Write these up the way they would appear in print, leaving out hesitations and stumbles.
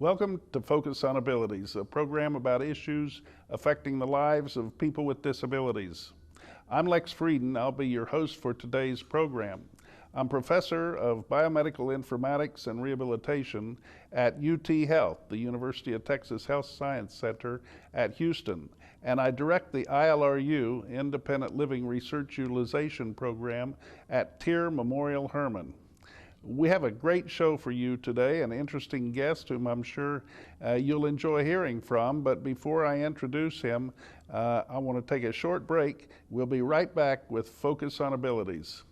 Welcome to Focus on Abilities, a program about issues affecting the lives of people with disabilities. I'm Lex Frieden. I'll be your host for today's program. I'm professor of biomedical informatics and rehabilitation at UT Health, the University of Texas Health Science Center at Houston, and I direct the ILRU, Independent Living Research Utilization Program at TIRR Memorial Hermann. We have a great show for you today, an interesting guest whom I'm sure you'll enjoy hearing from. But before I introduce him, I want to take a short break. We'll be right back with Focus on Abilities.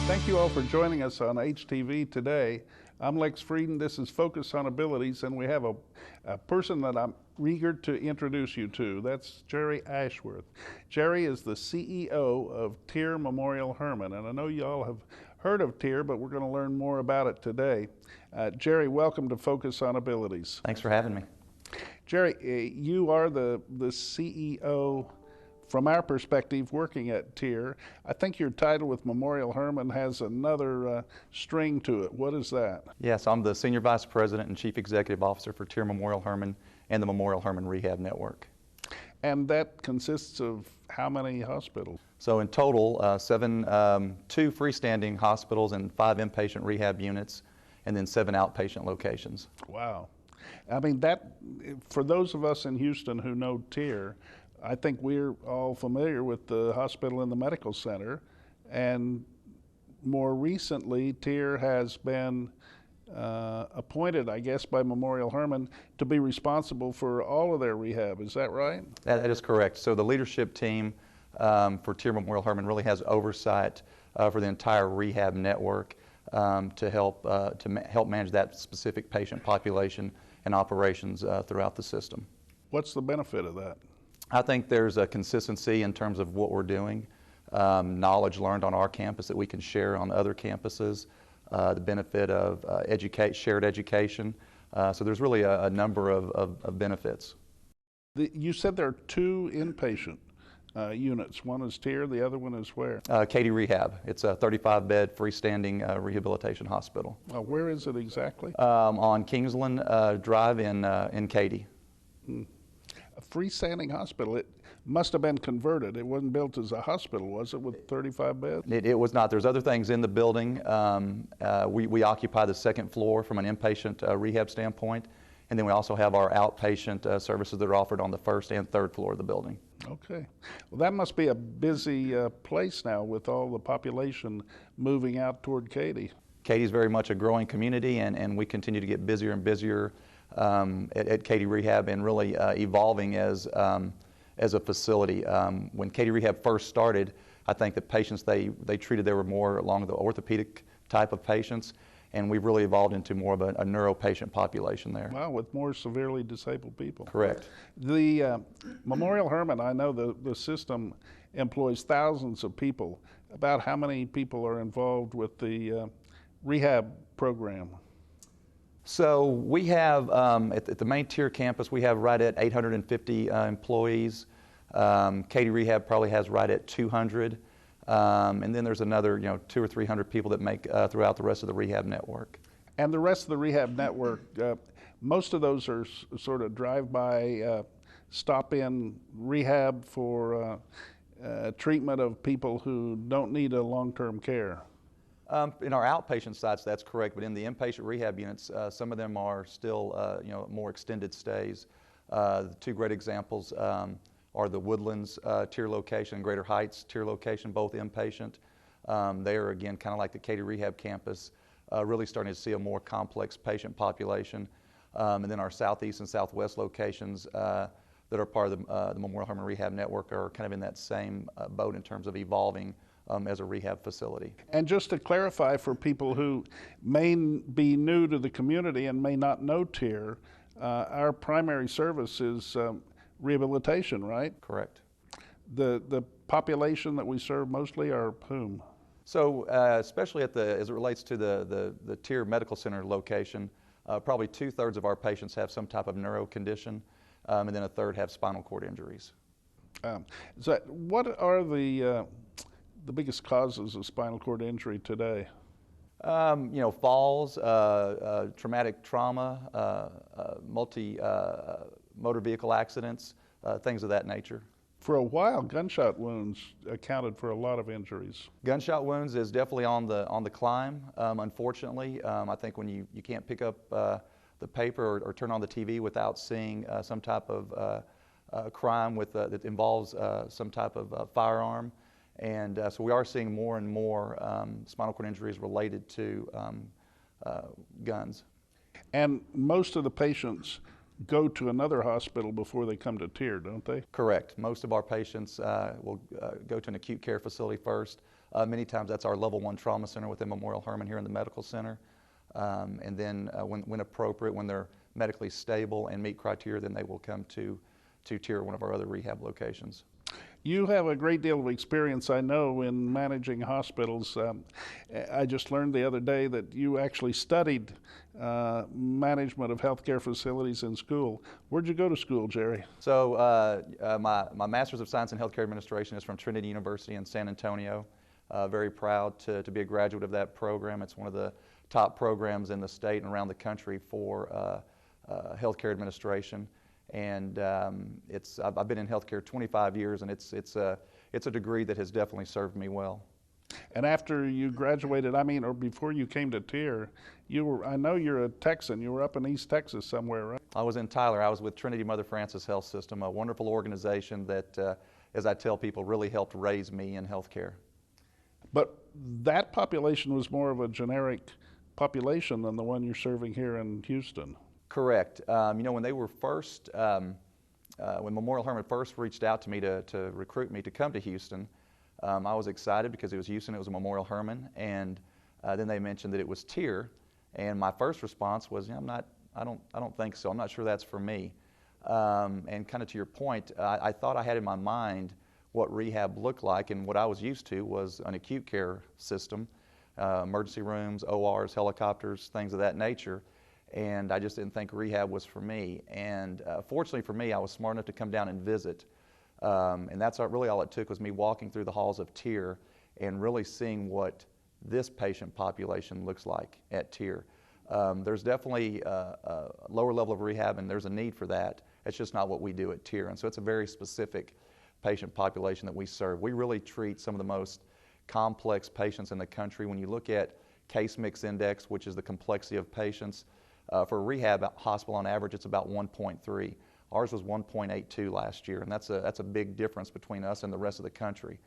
Thank you all for joining us on HTV today. I'm Lex Frieden. This is Focus on Abilities, and we have a person that I'm eager to introduce you to. That's Jerry Ashworth. Jerry is the CEO of TIRR Memorial Hermann, and I know you all have heard of TIRR, but we're going to learn more about it today. Jerry, welcome to Focus on Abilities. Thanks for having me. Jerry, you are the CEO. From our perspective, working at TIRR, I think your title with Memorial Hermann has another string to it. What is that? Yes, I'm the Senior Vice President and Chief Executive Officer for TIRR Memorial Hermann and the Memorial Hermann Rehab Network. And that consists of how many hospitals? So in total, two freestanding hospitals and 5 inpatient rehab units, and then 7 outpatient locations. Wow. I mean, that, for those of us in Houston who know TIRR, I think we're all familiar with the hospital and the medical center, and more recently TIRR has been appointed, I guess, by Memorial Hermann to be responsible for all of their rehab. Is that right? That is correct. So the leadership team for TIRR Memorial Hermann really has oversight for the entire rehab network to help manage that specific patient population and operations throughout the system. What's the benefit of that? I think there's a consistency in terms of what we're doing, knowledge learned on our campus that we can share on other campuses, the benefit of shared education. So there's really a number of benefits. You said there are 2 inpatient units. One is TIRR, the other one is where? Katy Rehab. It's a 35-bed freestanding rehabilitation hospital. Where is it exactly? On Kingsland Drive in Katy. A freestanding hospital. It must have been converted. It wasn't built as a hospital, was it, with 35 beds? It was not. There's other things in the building. We occupy the 2nd floor from an inpatient rehab standpoint, and then we also have our outpatient services that are offered on the 1st and 3rd floor of the building. Okay. Well, that must be a busy place now with all the population moving out toward Katy. Katy's very much a growing community, and we continue to get busier and busier at Katy Rehab, and really evolving as a facility. When Katy Rehab first started, I think the patients they treated, they were more along the orthopedic type of patients, and we've really evolved into more of a neuro patient population there. Wow, with more severely disabled people. Correct. The Memorial Hermann, I know the system employs thousands of people. About how many people are involved with the rehab program? So we have, at the main TIRR campus, we have right at 850 employees. Katy Rehab probably has right at 200. And then there's another 200 or 300 people that make throughout the rest of the rehab network. And the rest of the rehab network, most of those are sort of drive-by, stop-in rehab for treatment of people who don't need a long-term care. In our outpatient sites, that's correct, but in the inpatient rehab units, some of them are still, more extended stays. The 2 great examples are the Woodlands TIRR location and Greater Heights TIRR location, both inpatient. They are, again, kind of like the Katy Rehab campus, really starting to see a more complex patient population. And then our southeast and southwest locations that are part of the Memorial Hermann Rehab Network are kind of in that same boat in terms of evolving as a rehab facility. And just to clarify for people who may be new to the community and may not know TIRR, our primary service is rehabilitation, right? Correct. The population that we serve mostly are whom? So especially as it relates to the TIRR Medical Center location, probably 2/3 of our patients have some type of neuro condition, and then 1/3 have spinal cord injuries. So what are the biggest causes of spinal cord injury today? Falls, traumatic trauma, motor vehicle accidents, things of that nature. For a while, gunshot wounds accounted for a lot of injuries. Gunshot wounds is definitely on the climb. Unfortunately, I think when you can't pick up the paper or turn on the TV without seeing some type of crime that involves some type of firearm, and so we are seeing more and more spinal cord injuries related to guns. And most of the patients go to another hospital before they come to TIRR, don't they? Correct. Most of our patients will go to an acute care facility first. Many times that's our level 1 trauma center within Memorial Hermann here in the medical center. And then when appropriate, when they're medically stable and meet criteria, then they will come to TIRR, one of our other rehab locations. You have a great deal of experience, I know, in managing hospitals. I just learned the other day that you actually studied management of healthcare facilities in school. Where'd you go to school, Jerry? So my Master's of Science in Healthcare Administration is from Trinity University in San Antonio. Very proud to be a graduate of that program. It's one of the top programs in the state and around the country for healthcare administration. And I've been in healthcare 25 years, and it's a degree that has definitely served me well. And after you graduated, or before you came to TIRR, I know you're a Texan. You were up in East Texas somewhere, right? I was in Tyler. I was with Trinity Mother Frances Health System, a wonderful organization that, as I tell people, really helped raise me in healthcare. But that population was more of a generic population than the one you're serving here in Houston. Correct. When they were first, when Memorial Hermann first reached out to me to recruit me to come to Houston, I was excited because it was Houston, it was a Memorial Hermann, and then they mentioned that it was TIRR, and my first response was, I don't think so. I'm not sure that's for me. And kind of to your point, I thought I had in my mind what rehab looked like, and what I was used to was an acute care system, emergency rooms, ORs, helicopters, things of that nature. And I just didn't think rehab was for me. And fortunately for me, I was smart enough to come down and visit. And that's really all it took, was me walking through the halls of TIRR and really seeing what this patient population looks like at TIRR. There's definitely a lower level of rehab, and there's a need for that. It's just not what we do at TIRR. And so it's a very specific patient population that we serve. We really treat some of the most complex patients in the country. When you look at case mix index, which is the complexity of patients, for a rehab hospital on average, it's about 1.3. Ours was 1.82 last year, and that's a big difference between us and the rest of the country.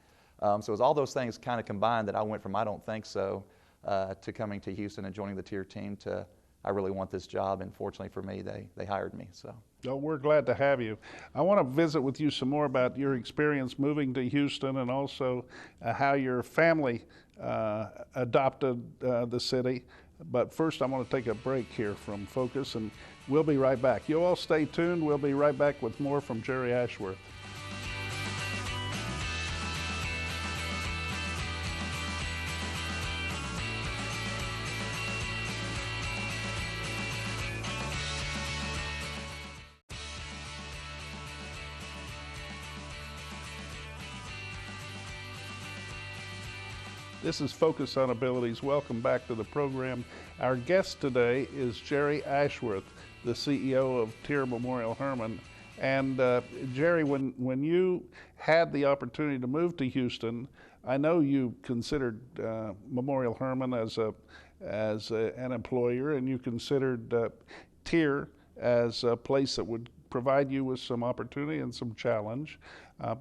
So as all those things kind of combined, that I went from I don't think so to coming to Houston and joining the TIRR team to I really want this job, and fortunately for me, they hired me. So. Oh, we're glad to have you. I want to visit with you some more about your experience moving to Houston, and also how your family adopted the city. But first, I want to take a break here from Focus, and we'll be right back. You all stay tuned. We'll be right back with more from Jerry Ashworth. This is Focus on Abilities. Welcome back to the program. Our guest today is Jerry Ashworth, the CEO of TIRR Memorial Hermann. And Jerry, when you had the opportunity to move to Houston, I know you considered Memorial Hermann as an employer, and you considered TIRR as a place that would provide you with some opportunity and some challenge.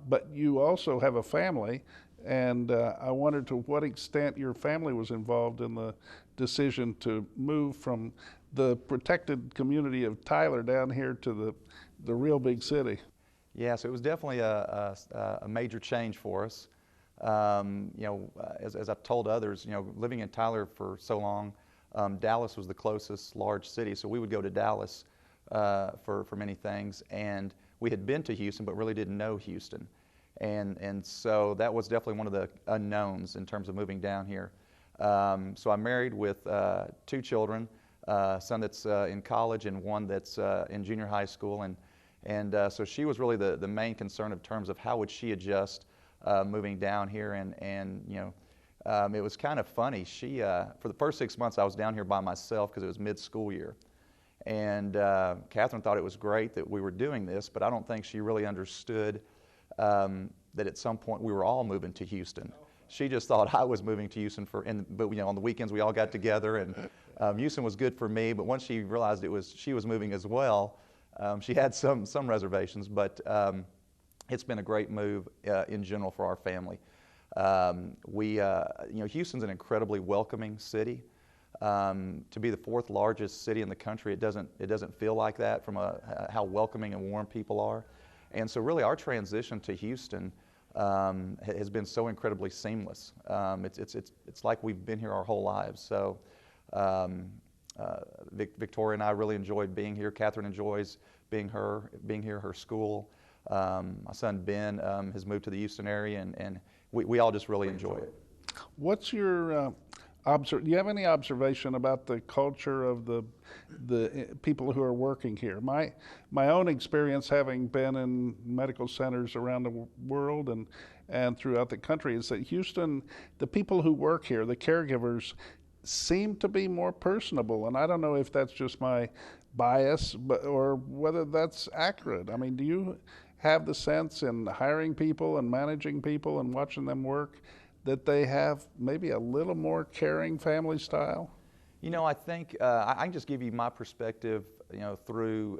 But you also have a family. And I wondered to what extent your family was involved in the decision to move from the protected community of Tyler down here to the real big city. Yes, it was definitely a major change for us. As I've told others, living in Tyler for so long, Dallas was the closest large city, so we would go to Dallas for many things, and we had been to Houston but really didn't know Houston. And so that was definitely one of the unknowns in terms of moving down here. So I'm married with 2 children, a son that's in college and one that's in junior high school. And so she was really the main concern in terms of how would she adjust moving down here. And you know, it was kind of funny. She, for the first 6 months I was down here by myself because it was mid-school year. And Catherine thought it was great that we were doing this, but I don't think she really understood that at some point we were all moving to Houston. She just thought I was moving to Houston but you know, on the weekends we all got together, and Houston was good for me. But once she realized she was moving as well, she had some reservations. But it's been a great move in general for our family. You know, Houston's an incredibly welcoming city. To be the 4th largest city in the country, it doesn't feel like that from how welcoming and warm people are. And so really our transition to Houston has been so incredibly seamless. It's like we've been here our whole lives. So Victoria and I really enjoyed being here. Catherine enjoys being here, her school. My son Ben has moved to the Houston area, and we all just really enjoy it. What's your do you have any observation about the culture of the people who are working here? My own experience, having been in medical centers around the world and throughout the country, is that Houston, the people who work here, the caregivers, seem to be more personable. And I don't know if that's just my bias, or whether that's accurate. I mean, do you have the sense in hiring people and managing people and watching them work that they have maybe a little more caring family style? You know, I think I can just give you my perspective, you know, through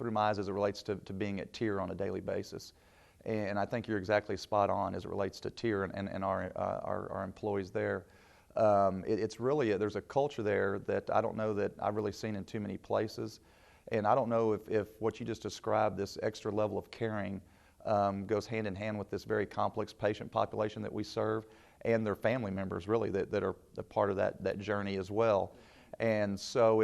my eyes as it relates to being at TIRR on a daily basis. And I think you're exactly spot on as it relates to TIRR and our employees there. It's really, there's a culture there that I don't know that I've really seen in too many places. And I don't know if what you just described, this extra level of caring, goes hand in hand with this very complex patient population that we serve, and their family members really that are a part of that journey as well. And so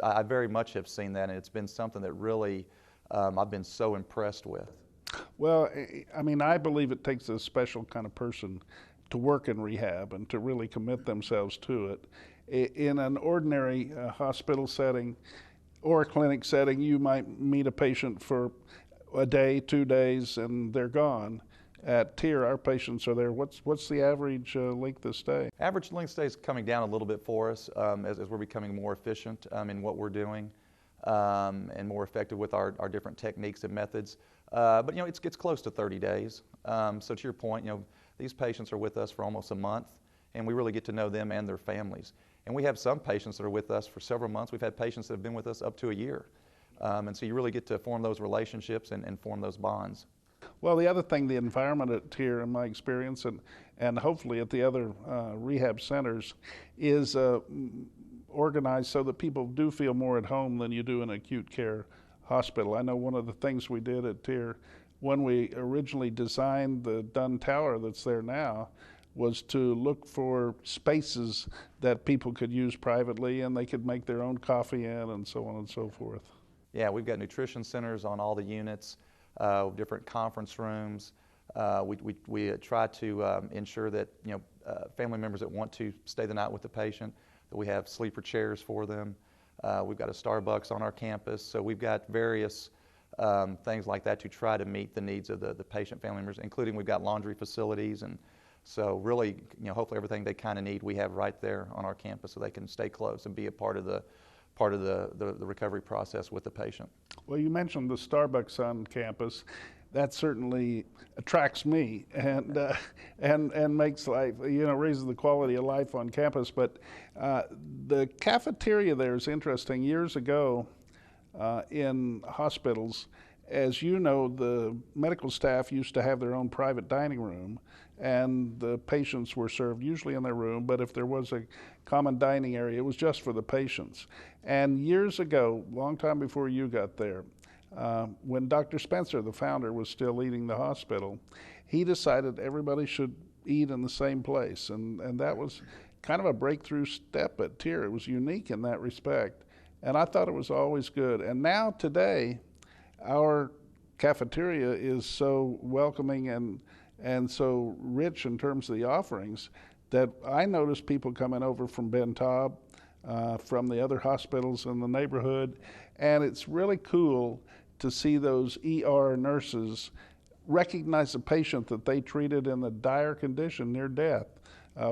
I very much have seen that, and it's been something that really I've been so impressed with. Well, I mean, I believe it takes a special kind of person to work in rehab and to really commit themselves to it. In an ordinary hospital setting or a clinic setting, you might meet a patient for a day, 2 days, and they're gone. At TIRR, our patients are there. What's the average length of stay? Average length of stay is coming down a little bit for us as we're becoming more efficient in what we're doing and more effective with our different techniques and methods. But you know, it's close to 30 days. So to your point, you know, these patients are with us for almost a month, and we really get to know them and their families. And we have some patients that are with us for several months. We've had patients that have been with us up to a year. And so you really get to form those relationships and form those bonds. Well, the other thing, the environment at TIRR, in my experience, and hopefully at the other rehab centers, is organized so that people do feel more at home than you do in an acute care hospital. I know one of the things we did at TIRR when we originally designed the Dunn Tower that's there now was to look for spaces that people could use privately, and they could make their own coffee in, and so on and so forth. Yeah, we've got nutrition centers on all the units, different conference rooms. We try to ensure that, you know, family members that want to stay the night with the patient, that we have sleeper chairs for them. We've got a Starbucks on our campus, so we've got various things like that to try to meet the needs of the patient family members, including we've got laundry facilities. And so really, you know, hopefully everything they kind of need we have right there on our campus so they can stay close and be a part of the recovery process with the patient. Well, you mentioned the Starbucks on campus. That certainly attracts me and makes life, you know, raises the quality of life on campus. But the cafeteria there is interesting. Years ago in hospitals, as you know, the medical staff used to have their own private dining room, and the patients were served usually in their room, but if there was a common dining area, it was just for the patients. And years ago, long time before you got there, when Dr. Spencer, the founder, was still leading the hospital, he decided everybody should eat in the same place, and that was kind of a breakthrough step at TIRR. It was unique in that respect. And I thought it was always good. And now today, our cafeteria is so welcoming and so rich in terms of the offerings that I notice people coming over from Ben Taub, from the other hospitals in the neighborhood, and it's really cool to see those ER nurses recognize a patient that they treated in a dire condition near death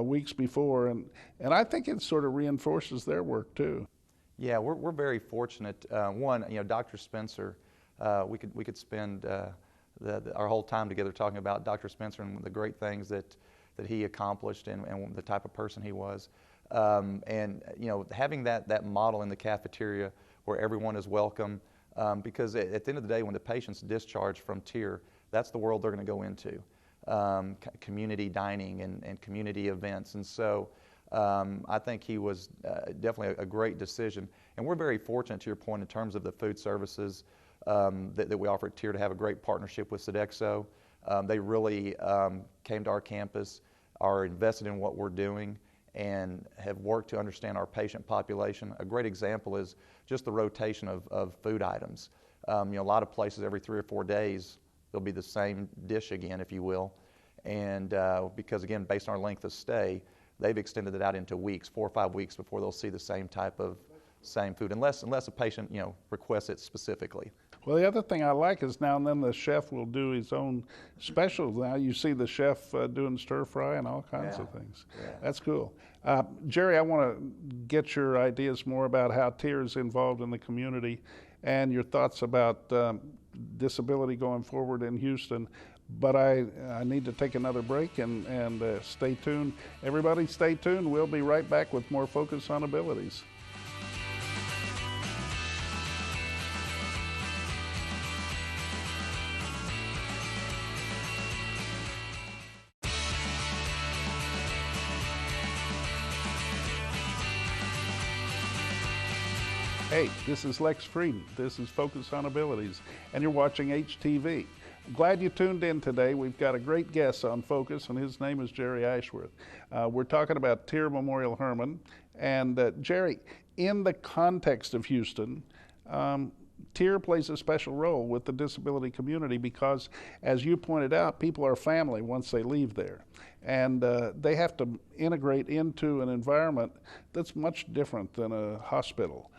weeks before, and I think it sort of reinforces their work too. Yeah, we're very fortunate. One, Dr. Spencer, we could spend our whole time together talking about Dr. Spencer and the great things that he accomplished and the type of person he was. And having that model in the cafeteria where everyone is welcome, because at the end of the day, when the patient's discharged from TIRR, that's the world they're going to go into, community dining and community events. And so I think he was definitely a great decision. And we're very fortunate, to your point, in terms of the food services that we offer at TIRR, to have a great partnership with Sodexo. They really came to our campus, are invested in what we're doing, and have worked to understand our patient population. A great example is just the rotation of food items. A lot of places every 3 or 4 days, there'll be the same dish again, if you will. And because again, based on our length of stay, they've extended it out into weeks, 4 or 5 weeks before they'll see the same type of food, unless a patient requests it specifically. Well, the other thing I like is now and then the chef will do his own specials. Now you see the chef doing stir fry and all kinds of things. Yeah. That's cool. Jerry, I want to get your ideas more about how TIRR is involved in the community and your thoughts about disability going forward in Houston. But I need to take another break and stay tuned. Everybody stay tuned. We'll be right back with more Focus on Abilities. Hey, this is Lex Frieden. This is Focus on Abilities, and you're watching HTV. I'm glad you tuned in today. We've got a great guest on Focus, and his name is Jerry Ashworth. We're talking about TIRR Memorial Hermann. And Jerry, in the context of Houston, TIRR plays a special role with the disability community because, as you pointed out, people are family once they leave there. And they have to integrate into an environment that's much different than a hospital.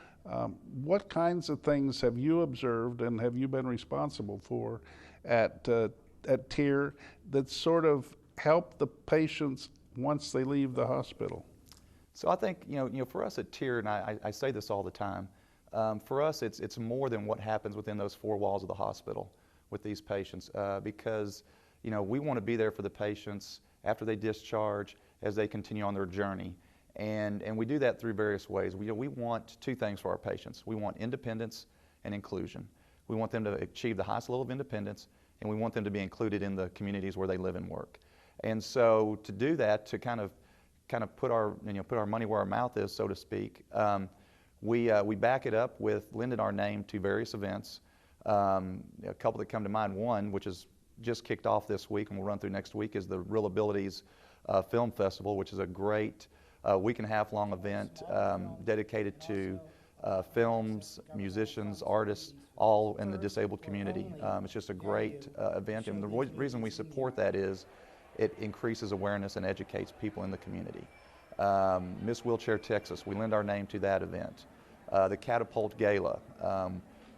What kinds of things have you observed and have you been responsible for at TIRR that sort of help the patients once they leave the hospital? So I think for us at TIRR, and I say this all the time, for us it's more than what happens within those 4 walls of the hospital with these patients, because we want to be there for the patients after they discharge, as they continue on their journey. And we do that through various ways. We want 2 things for our patients. We want independence and inclusion. We want them to achieve the highest level of independence, and we want them to be included in the communities where they live and work. And so to do that, to kind of put our money where our mouth is, so to speak, we back it up with lending our name to various events. A couple that come to mind. One, which is just kicked off this week and will run through next week, is the Real Abilities Film Festival, which is a great week-and-a-half long event dedicated to films, musicians, artists, all in the disabled community. It's just a great event, and the reason we support that is it increases awareness and educates people in the community. Miss Wheelchair Texas, we lend our name to that event. The Catapult Gala,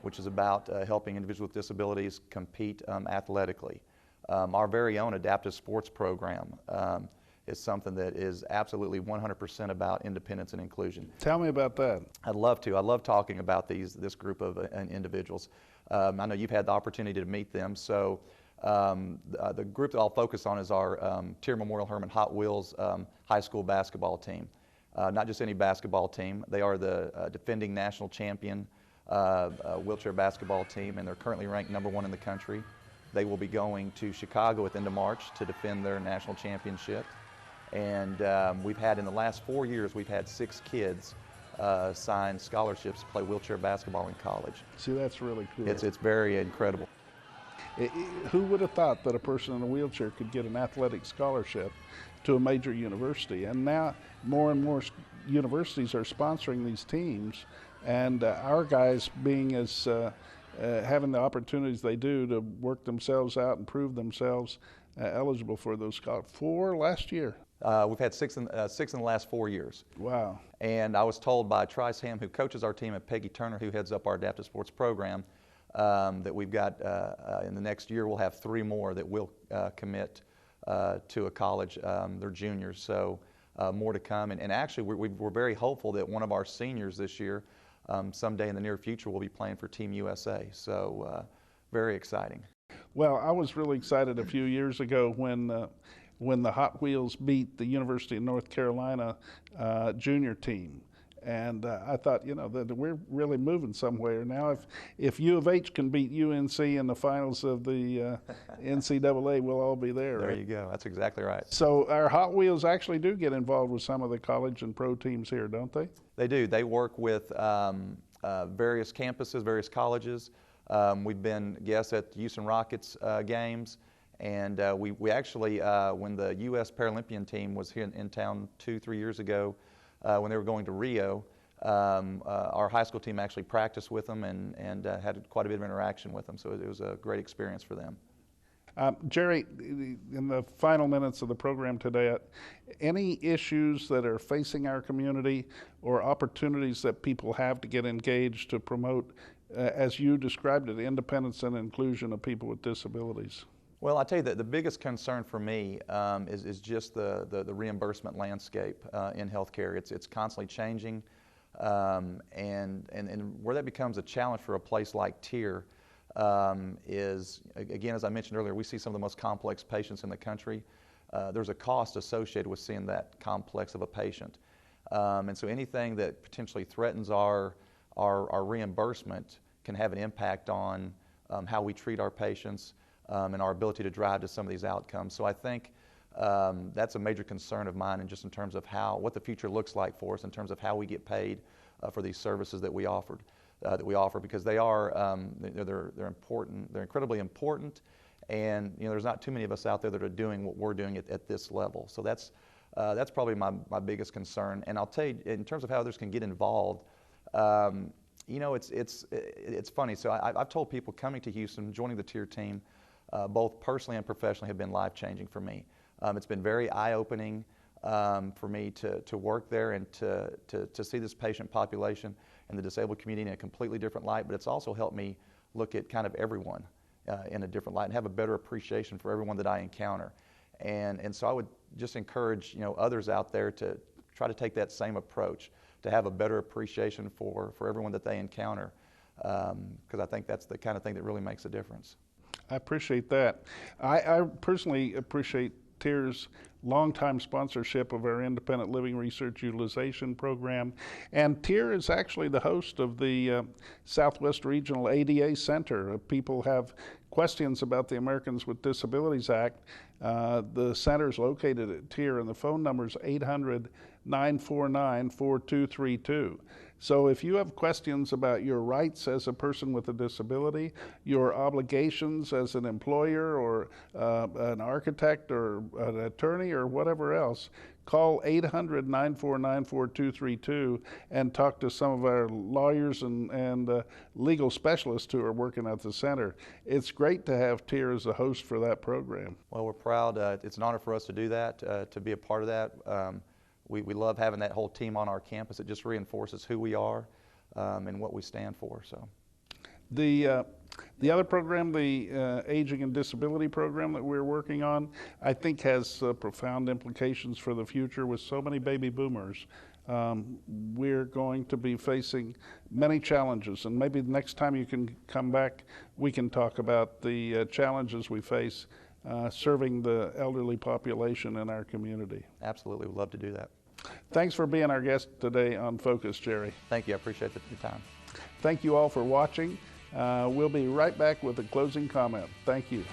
which is about helping individuals with disabilities compete athletically. Our very own adaptive sports program is something that is absolutely 100% about independence and inclusion. Tell me about that. I'd love to. I love talking about this group of individuals. I know you've had the opportunity to meet them. So the group that I'll focus on is our TIRR Memorial Hermann Hot Wheels high school basketball team. Not just any basketball team. They are the defending national champion wheelchair basketball team, and they're currently ranked #1 in the country. They will be going to Chicago at the end of March to defend their national championship. And we've had, in the last 4 years, we've had 6 kids sign scholarships to play wheelchair basketball in college. See, that's really cool. It's very incredible. Who would have thought that a person in a wheelchair could get an athletic scholarship to a major university? And now more and more universities are sponsoring these teams and our guys being as having the opportunities they do to work themselves out and prove themselves eligible for those scholarships. 4 last year. We've had six in the last 4 years. Wow. And I was told by Trice Ham, who coaches our team, and Peggy Turner, who heads up our adaptive sports program, that we've got in the next year we'll have 3 more that will commit to a college. They're juniors, so more to come. And actually we're very hopeful that one of our seniors this year, someday in the near future, will be playing for Team USA. So very exciting. Well, I was really excited a few years ago when the Hot Wheels beat the University of North Carolina junior team. And I thought, you know, that we're really moving somewhere. Now, if U of H can beat UNC in the finals of the NCAA, we'll all be there. There right? you go. That's exactly right. So our Hot Wheels actually do get involved with some of the college and pro teams here, don't they? They do. They work with various campuses, various colleges. We've been guests at the Houston Rockets games. And we actually, when the U.S. Paralympian team was here in town 2-3 years ago, when they were going to Rio, our high school team actually practiced with them and had quite a bit of interaction with them. So it was a great experience for them. Jerry, in the final minutes of the program today, any issues that are facing our community or opportunities that people have to get engaged to promote, as you described it, independence and inclusion of people with disabilities? Well, I tell you that the biggest concern for me is just the reimbursement landscape in healthcare. It's constantly changing, and where that becomes a challenge for a place like TIRR is, again, as I mentioned earlier, we see some of the most complex patients in the country. There's a cost associated with seeing that complex of a patient, and so anything that potentially threatens our reimbursement can have an impact on how we treat our patients. And our ability to drive to some of these outcomes. So I think that's a major concern of mine, and just in terms of what the future looks like for us, in terms of how we get paid for these services that we offer, because they are they're important. They're incredibly important, and there's not too many of us out there that are doing what we're doing at this level. So that's probably my biggest concern. And I'll tell you, in terms of how others can get involved. It's funny. So I've told people coming to Houston, joining the TIRR team, both personally and professionally, have been life-changing for me. It's been very eye-opening for me to work there and to see this patient population and the disabled community in a completely different light, but it's also helped me look at kind of everyone in a different light and have a better appreciation for everyone that I encounter. And so I would just encourage others out there to try to take that same approach, to have a better appreciation for everyone that they encounter, because I think that's the kind of thing that really makes a difference. I appreciate that. I personally appreciate TIRR's longtime sponsorship of our Independent Living Research Utilization Program. And TIRR is actually the host of the Southwest Regional ADA Center. People have questions about the Americans with Disabilities Act. The center is located at TIRR, and the phone number is 800-949-4232. So if you have questions about your rights as a person with a disability, your obligations as an employer or an architect or an attorney or whatever else, call 800-949-4232 and talk to some of our lawyers and legal specialists who are working at the center. It's great to have TIRR as a host for that program. Well, we're proud. It's an honor for us to do that, to be a part of that. We love having that whole team on our campus. It just reinforces who we are and what we stand for. So, the other program, the Aging and Disability program that we're working on, I think has profound implications for the future. With so many baby boomers, we're going to be facing many challenges, and maybe the next time you can come back, we can talk about the challenges we face serving the elderly population in our community. Absolutely, we'd love to do that. Thanks for being our guest today on Focus, Jerry. Thank you. I appreciate your time. Thank you all for watching. We'll be right back with a closing comment. Thank you.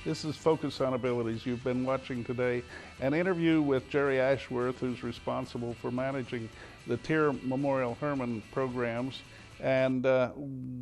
This is Focus on Abilities. You've been watching today an interview with Jerry Ashworth, who's responsible for managing the TIRR Memorial Hermann programs, and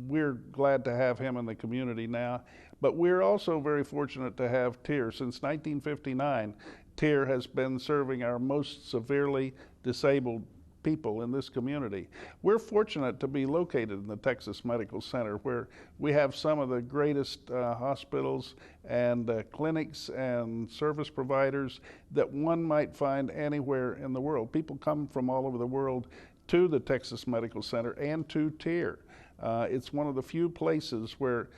we're glad to have him in the community now. But we're also very fortunate to have TIRR. Since 1959, TIRR has been serving our most severely disabled people in this community. We're fortunate to be located in the Texas Medical Center, where we have some of the greatest hospitals and clinics and service providers that one might find anywhere in the world. People come from all over the world to the Texas Medical Center and to TIRR. It's one of the few places where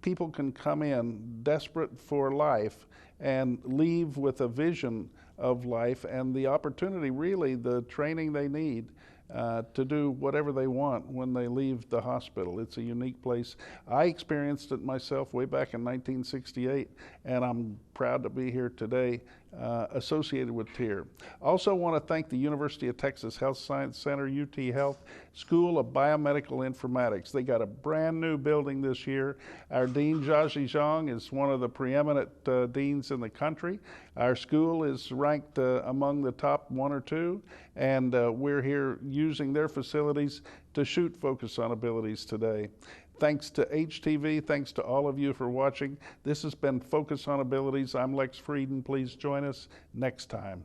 people can come in desperate for life and leave with a vision of life and the opportunity, really the training they need to do whatever they want when they leave the hospital. It's a unique place. I experienced it myself way back in 1968, and I'm proud to be here today associated with TIRR. Also want to thank the University of Texas Health Science Center, UT Health, School of Biomedical Informatics. They got a brand new building this year. Our Dean, Jiaji Zhang, is one of the preeminent deans in the country. Our school is ranked among the top 1 or 2, and we're here using their facilities to shoot Focus on Abilities today. Thanks to HTV, thanks to all of you for watching. This has been Focus on Abilities. I'm Lex Frieden. Please join us next time.